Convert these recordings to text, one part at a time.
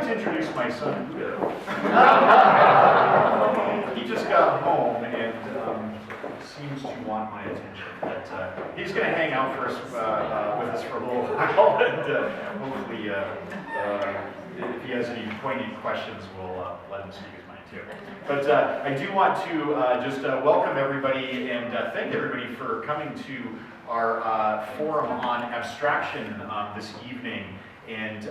like to introduce my son, Will. He just got home and seems to want my attention. But he's going to hang out with us for a little while, and hopefully, if he has any poignant questions, we'll let him speak his mind too. But I do want to just welcome everybody and thank everybody for coming to our forum on abstraction this evening. And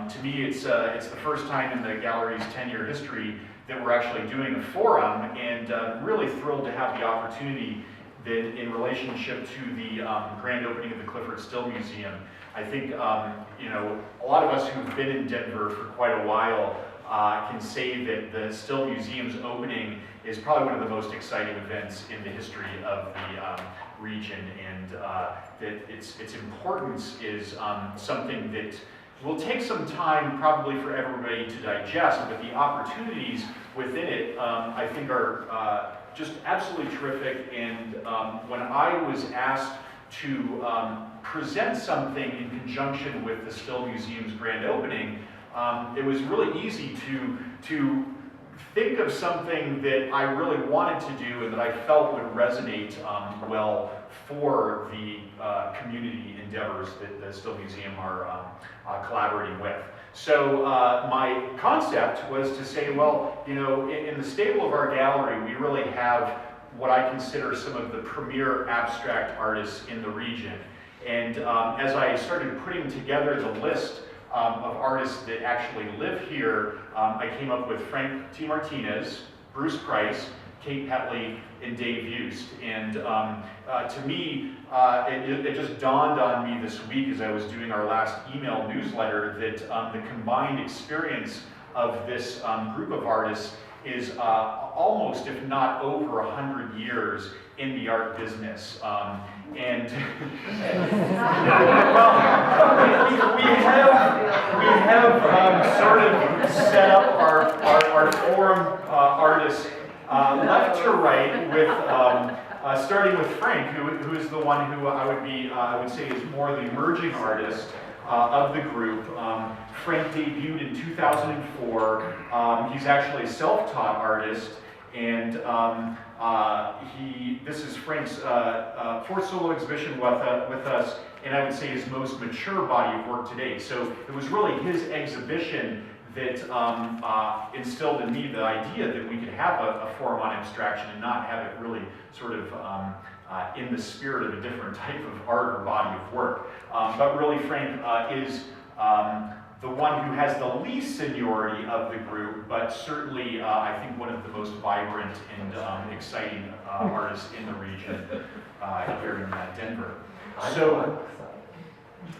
to me, it's the first time in the gallery's 10-year history that we're actually doing a forum, and really thrilled to have the opportunity that in relationship to the grand opening of the Clyfford Still Museum. I think you know, a lot of us who've been in Denver for quite a while can say that the Still Museum's opening is probably one of the most exciting events in the history of the region, and that its importance is something that will take some time probably for everybody to digest, but the opportunities within it I think are just absolutely terrific. And when I was asked to present something in conjunction with the Still Museum's grand opening, it was really easy to think of something that I really wanted to do and that I felt would resonate well for the community endeavors that the Still Museum are collaborating with. So my concept was to say, well, you know, in the stable of our gallery, we really have what I consider some of the premier abstract artists in the region. And as I started putting together the list of artists that actually live here, I came up with Frank T. Martinez, Bruce Price, Kate Petley, and Dave Yust. And to me, it just dawned on me this week as I was doing our last email newsletter that the combined experience of this group of artists is almost, if not over 100 years in the art business. And well, we have sort of set up our forum artists left to right, with starting with Frank, who is the one who I would say is more the emerging artist of the group. Frank debuted in 2004. He's actually a self-taught artist, and this is Frank's fourth solo exhibition with us, and I would say his most mature body of work to date. So it was really his exhibition that instilled in me the idea that we could have a forum on abstraction and not have it really sort of in the spirit of a different type of art or body of work. But really, Frank is the one who has the least seniority of the group, but certainly I think one of the most vibrant and exciting artists in the region here in Denver. So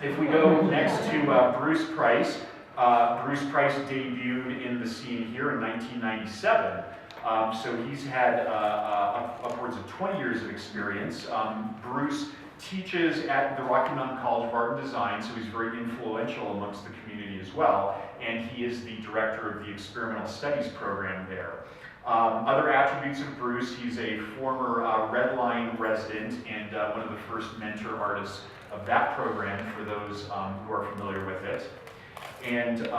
if we go next to Bruce Price. Bruce Price debuted in the scene here in 1997, so he's had upwards of 20 years of experience. Bruce teaches at the Rocky Mountain College of Art and Design, so he's very influential amongst the community as well, and he is the director of the Experimental Studies program there. Other attributes of Bruce: he's a former Red Line resident and one of the first mentor artists of that program for those who are familiar with it. And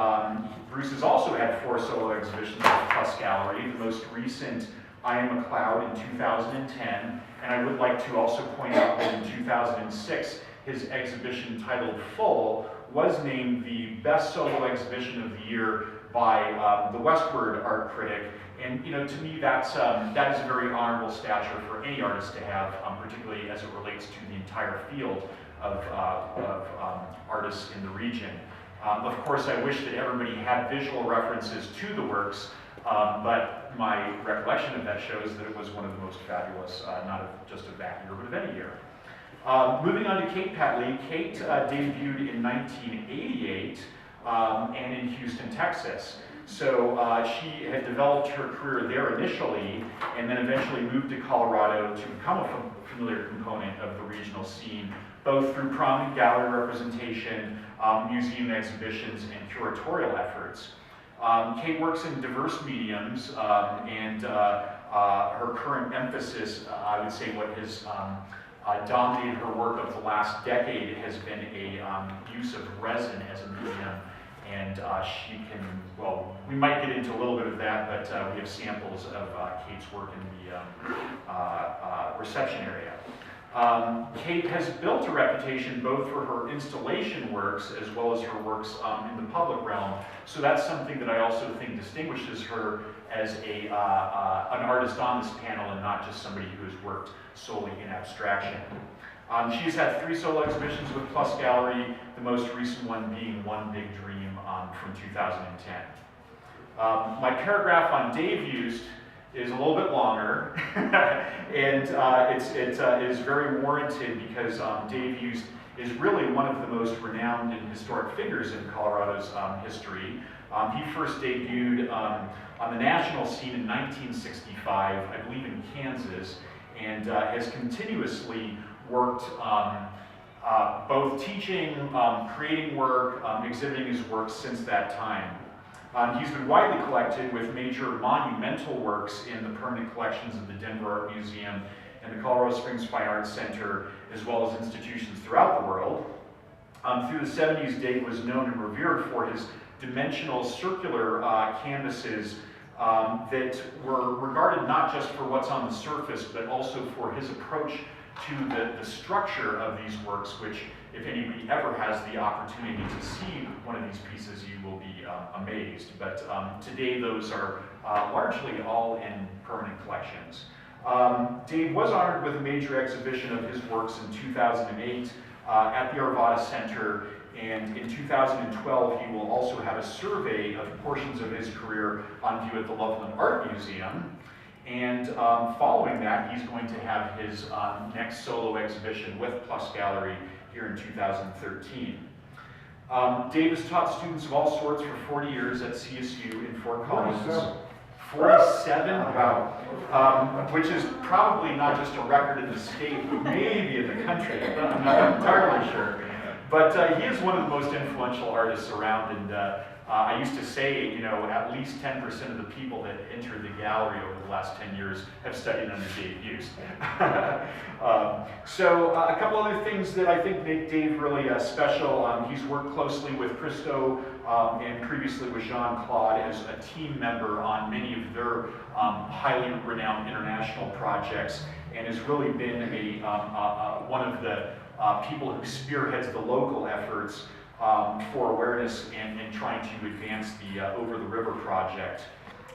Bruce has also had 4 solo exhibitions at the Plus Gallery, the most recent, I Am a Cloud, in 2010. And I would like to also point out that in 2006, his exhibition titled Full was named the best solo exhibition of the year by the Westward art critic. And you know, to me, that is a very honorable stature for any artist to have, particularly as it relates to the entire field of artists in the region. Of course, I wish that everybody had visual references to the works, but my recollection of that shows that it was one of the most fabulous, not of just of that year, but of any year. Moving on to Kate Petley. Kate debuted in 1988 and in Houston, Texas. So she had developed her career there initially, and then eventually moved to Colorado to become a familiar component of the regional scene, both through prominent gallery representation, museum exhibitions, and curatorial efforts. Kate works in diverse mediums, and her current emphasis, I would say what has dominated her work of the last decade, has been a use of resin as a medium. And she can, well, we might get into a little bit of that, but we have samples of Kate's work in the reception area. Kate has built a reputation both for her installation works as well as her works in the public realm. So that's something that I also think distinguishes her as an artist on this panel and not just somebody who has worked solely in abstraction. She's had 3 solo exhibitions with Plus Gallery, the most recent one being One Big Dream from 2010. My paragraph on Dave Yust is a little bit longer, and it is very warranted because Dave Yust is really one of the most renowned and historic figures in Colorado's history. He first debuted on the national scene in 1965, I believe in Kansas, and has continuously worked both teaching, creating work, exhibiting his work since that time. He's been widely collected with major monumental works in the permanent collections of the Denver Art Museum and the Colorado Springs Fine Arts Center, as well as institutions throughout the world. Through the 70s, Dave was known and revered for his dimensional circular canvases that were regarded not just for what's on the surface, but also for his approach to the structure of these works, which, if anybody ever has the opportunity to see one of these pieces, you will be amazed. But today those are largely all in permanent collections. Dave was honored with a major exhibition of his works in 2008 at the Arvada Center, and in 2012 he will also have a survey of portions of his career on view at the Loveland Art Museum. And following that, he's going to have his next solo exhibition with Plus Gallery here in 2013. Dave has taught students of all sorts for 40 years at CSU in Fort Collins. 47? Wow. Which is probably not just a record in the state, but maybe in the country. I'm not entirely sure. But he is one of the most influential artists around, and I used to say, you know, at least 10% of the people that entered the gallery over the last 10 years have studied under Dave Yust. So a couple other things that I think make Dave really special. He's worked closely with Christo and previously with Jean-Claude as a team member on many of their highly renowned international projects, and has really been one of the people who spearheads the local efforts for awareness and trying to advance the Over the River project.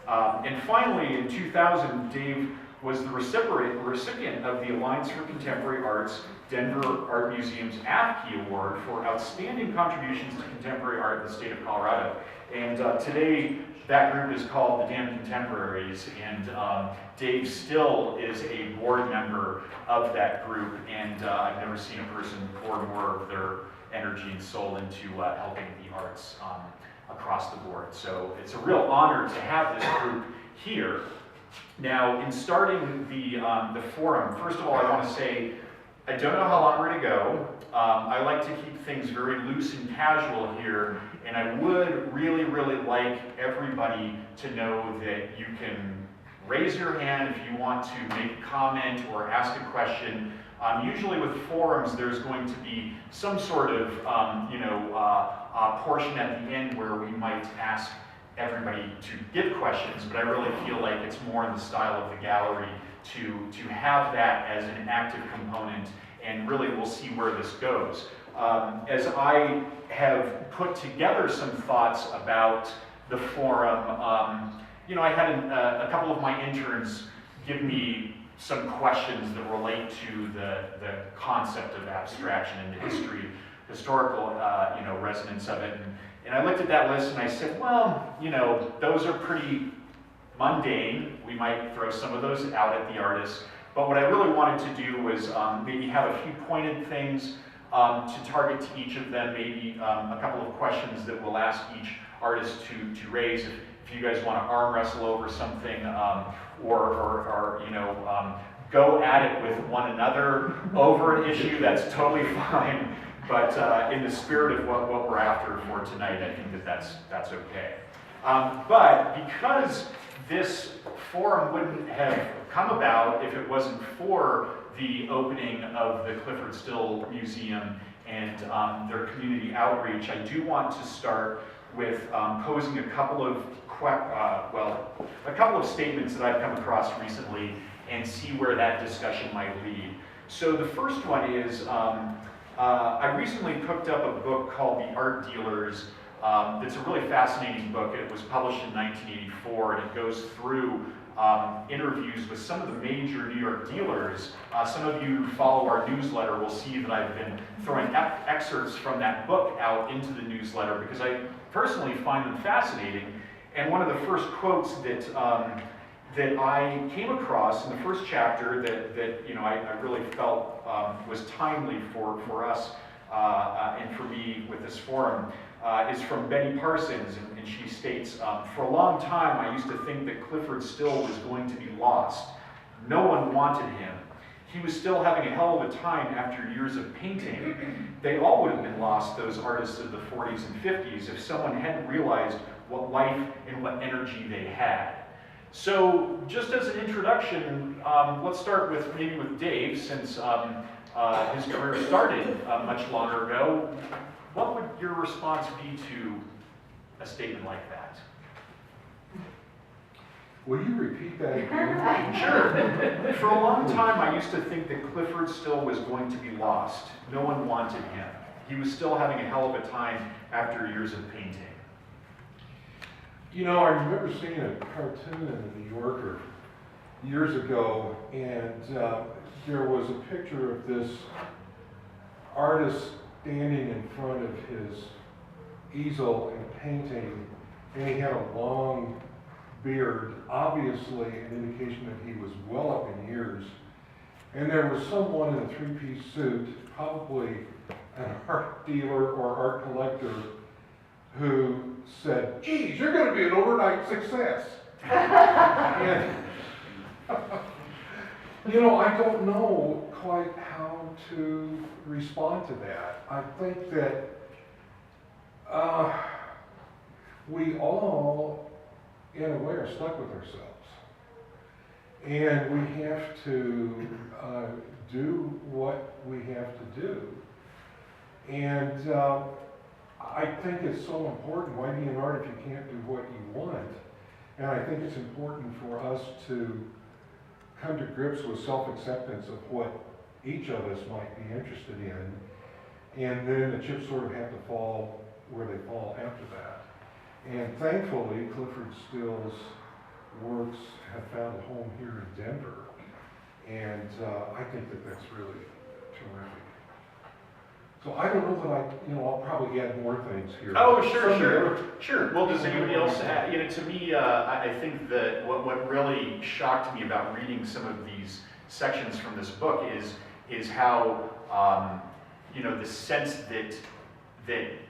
And finally, in 2000, Dave was the recipient of the Alliance for Contemporary Art's Denver Art Museum's AFKE Award for Outstanding Contributions to Contemporary Art in the state of Colorado. And today, that group is called the Damn Contemporaries, and Dave still is a board member of that group, and I've never seen a person pour more of their energy and soul into helping the arts across the board. So it's a real honor to have this group here. Now, in starting the forum, first of all, I want to say, I don't know how long we're going to go. I like to keep things very loose and casual here, and I would really, really like everybody to know that you can raise your hand if you want to make a comment or ask a question. Usually with forums, there's going to be some sort of portion at the end where we might ask everybody to give questions, but I really feel like it's more in the style of the gallery to have that as an active component, and really we'll see where this goes. As I have put together some thoughts about the forum, I had a couple of my interns give me some questions that relate to the concept of abstraction and the historical resonance of it. And I looked at that list and I said, well, those are pretty mundane. We might throw some of those out at the artists. But what I really wanted to do was maybe have a few pointed things to target to each of them, maybe a couple of questions that we'll ask each artist to raise. If you guys want to arm wrestle over something, or go at it with one another over an issue, that's totally fine. But in the spirit of what we're after for tonight, I think that's okay. But because this forum wouldn't have come about if it wasn't for the opening of the Clyfford Still Museum and their community outreach, I do want to start with posing a couple of statements that I've come across recently and see where that discussion might lead. So the first one is, I recently picked up a book called The Art Dealers. It's a really fascinating book. It was published in 1984, and it goes through interviews with some of the major New York dealers. Some of you who follow our newsletter will see that I've been throwing excerpts from that book out into the newsletter because I personally find them fascinating. And one of the first quotes that I came across in the first chapter that I really felt was timely for us and for me with this forum is from Betty Parsons, and she states, "For a long time I used to think that Clyfford Still was going to be lost. No one wanted him. He was still having a hell of a time after years of painting. They all would have been lost, those artists of the 40s and 50s, if someone hadn't realized what life and what energy they had." So just as an introduction, let's start with maybe with Dave, since his career started much longer ago. What would your response be to a statement like that? Will you repeat that again? Sure. For a long time, I used to think that Clyfford Still was going to be lost. No one wanted him. He was still having a hell of a time after years of painting. You know, I remember seeing a cartoon in the New Yorker years ago, and there was a picture of this artist standing in front of his easel and painting, and he had a long beard, obviously an indication that he was well up in years. And there was someone in a three-piece suit, probably an art dealer or art collector, who said, "Geez, you're going to be an overnight success." And, I don't know quite how to respond to that. I think that we all, in a way, are stuck with ourselves. And we have to do what we have to do. And I think it's so important. Why be an art if you can't do what you want? And I think it's important for us to come to grips with self-acceptance of what each of us might be interested in. And then the chips sort of have to fall where they fall after that. And thankfully, Clyfford Still's works have found a home here in Denver. And I think that that's really terrific. So I don't know that I'll probably add more things here. Oh, sure. Well, does anybody else add? To me, I think that what really shocked me about reading some of these sections from this book is how, the sense that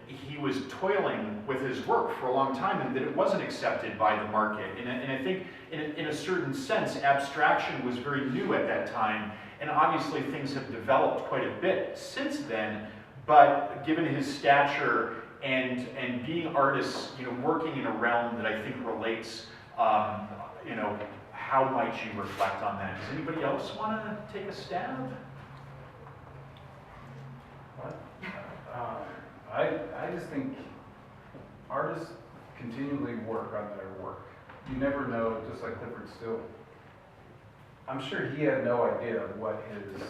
he was toiling with his work for a long time and that it wasn't accepted by the market. And I think in a certain sense, abstraction was very new at that time. And obviously things have developed quite a bit since then. But given his stature and being artists, working in a realm that I think relates, how might you reflect on that? Does anybody else want to take a stab? What? I just think artists continually work on their work. You never know, just like Clyfford Still. I'm sure he had no idea what his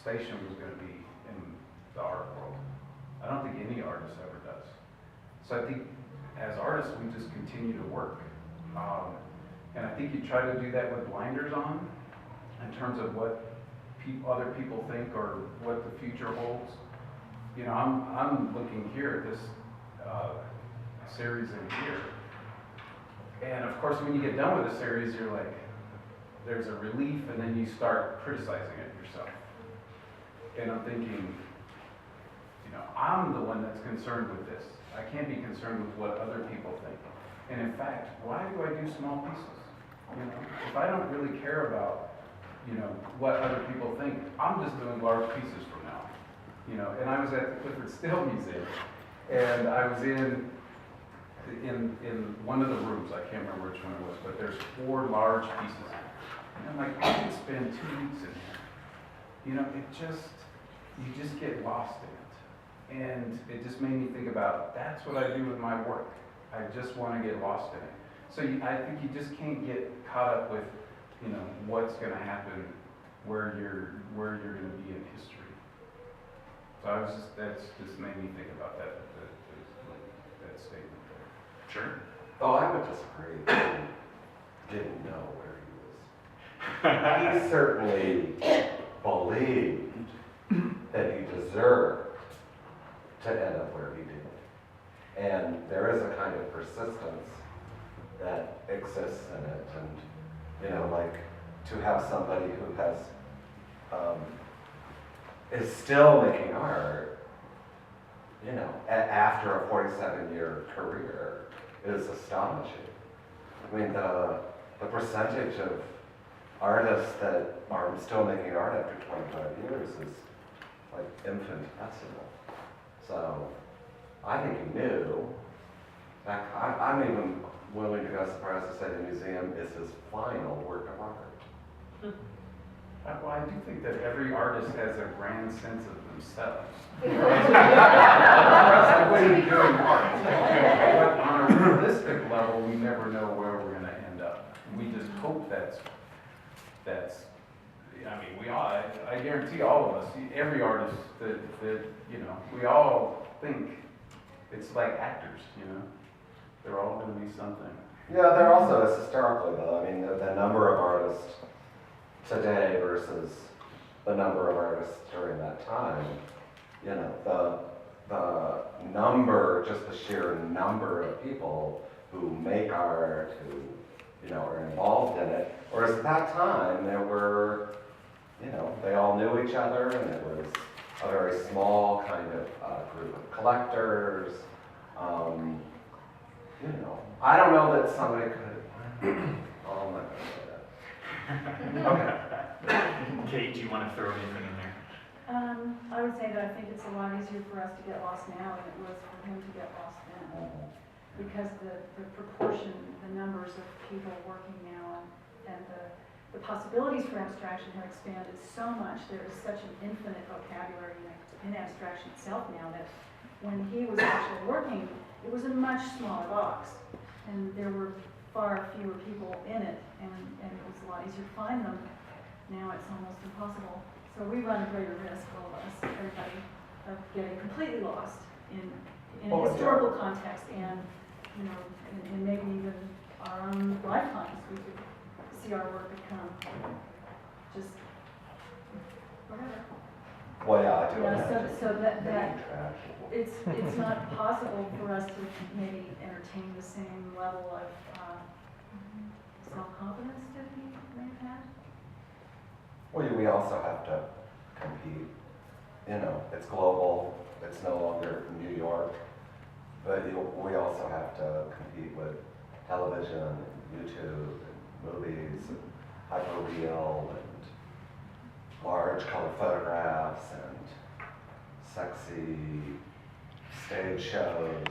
station was going to be in the art world. I don't think any artist ever does. So I think as artists, we just continue to work. And I think you try to do that with blinders on in terms of what other people think or what the future holds. I'm looking here at this series in here. And of course, when you get done with the series, you're like, there's a relief, and then you start criticizing it yourself. And I'm thinking, I'm the one that's concerned with this. I can't be concerned with what other people think. And in fact, why do I do small pieces? If I don't really care about, what other people think, I'm just doing large pieces from now. And I was at the Clyfford Still Museum, and I was in one of the rooms, I can't remember which one it was, but there's 4 large pieces. And I'm like, I could spend 2 weeks in here. You just get lost in it. And it just made me think about, that's what I do with my work. I just want to get lost in it. So I think you just can't get caught up with, you know, what's going to happen, where you're going to be in history. So that's just made me think about that statement there. Sure. Oh, I would disagree. He didn't know where he was. He certainly believed that he deserved to end up where he did. And there is a kind of persistence that exists in it. And, you know, like to have somebody who has, is still making art, you know, after a 47-year career is astonishing. I mean, the percentage of artists that are still making art after 25 years is like infinitesimal. So I think he knew. In fact, I'm even willing to go so far as to say the museum is his final work of art. Well, I do think that every artist has a grand sense of themselves. That's the way of doing art. But on a realistic level, we never know where we're going to end up. We just hope that's. I mean, we all. I guarantee all of us, every artist that you know, we all think it's like actors. You know, they're all going to be something. Yeah, there also is historically though. I mean, the number of artists today versus the number of artists during that time, you know, the number, just the sheer number of people who make art, who, you know, are involved in it. Whereas at that time, there were, you know, they all knew each other, and it was a very small kind of group of collectors. You know, I don't know that somebody could. Oh my God. Okay. Kate, do you want to throw anything in there? I would say that I think it's a lot easier for us to get lost now than it was for him to get lost then. Because the proportion, the numbers of people working now and the possibilities for abstraction have expanded so much. There is such an infinite vocabulary in abstraction itself now that when he was actually working, it was a much smaller box. And there were far fewer people in it, and it was a lot easier to find them. Now it's almost impossible. So we run a greater risk, all of us, everybody, of getting completely lost in a historical context and, you know, and maybe even our own lifetimes. We could see our work become just whatever. Well, yeah, I do. Yeah, so that Trash. it's not possible for us to maybe entertain the same level of self-confidence that he may have had. Well, we also have to compete. You know, it's global. It's no longer New York. But we also have to compete with television and YouTube and movies and hyperreal and large color photographs and sexy stage shows.